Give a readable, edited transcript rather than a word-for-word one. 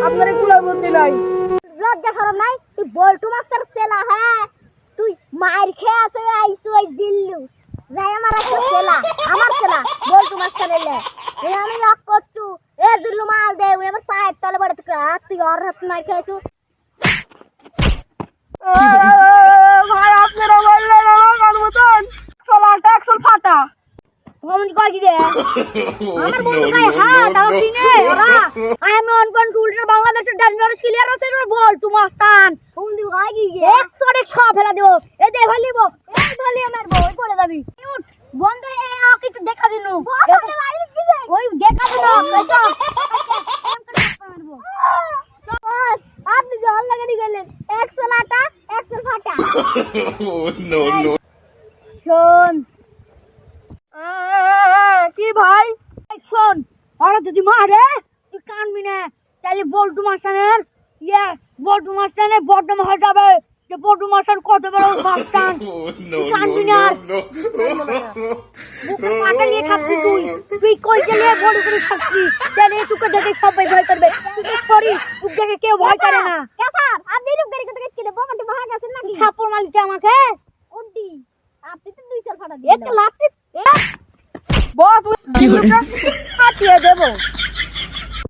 আপনার গুলার মধ্যে নাই। লজ্জা শরম নাই? তুই বল্টু মাস্টার ছেলা, হ্যাঁ তুই মায়ের খেয়ে আসে আইসু ওই দিল্লু যাই আমার একটা ছেলা, আমার ছেলা বল্টু মাস্টার এলে আমি লক করছু এ দিল্লু মাল দে ওই আমার পায়ের তলে পড়ে তুই ওর হাত মার খেয়েছু। ভাই আপনারা বললেন আমার গান মতন 100 100 ফাটা তুমি কই কি রে আমার বন্ধু গায়ে হাত আমার চিনে ওরা আই এম অন কন্ট্রোলার বাংলাদেশের ডেঞ্জারাস ক্লিয়ার আছে বল্টু মাস্তান তুমি কই কি রে 100 সব ফেলা দেব এই দে ফেলিব এই ফেলি আমার বই পড়ে যাবি বন্ধু এ ওকে একটু দেখা দিনু ওই দেখা দিনু আপনি জল লাগানি গেলেন 100 লাটা 100 ফাটা no, no. শোন কি ভাই? শোন ওরা যদি মারে তুই কানবি না তাহলে বল্টু মাস্টারের বল্টু মাস্টারের বদনাম হয়ে যাবে যে বল্টু মাস্টার কত বড় মাস্টার No, কানবি no, না no, বুকে পাটা নিয়ে থাকবি তুই কই গেলে বড় করে থাকবি তাহলে তোকে দেখে সবাই ভয় করবে তুই তো শরীর তোকে দেখে কেউ ভয় করে না স্যার আপনি রূপ গাড়ি কথা কি দেবো মানে ভাগ আছেন নাকি থাপ্পড় মারতে আমাকে ওডি আপনি তো 2 4 ফাটা দিয়ে একটা লাত্তি বস কাটিয়ে দেবো।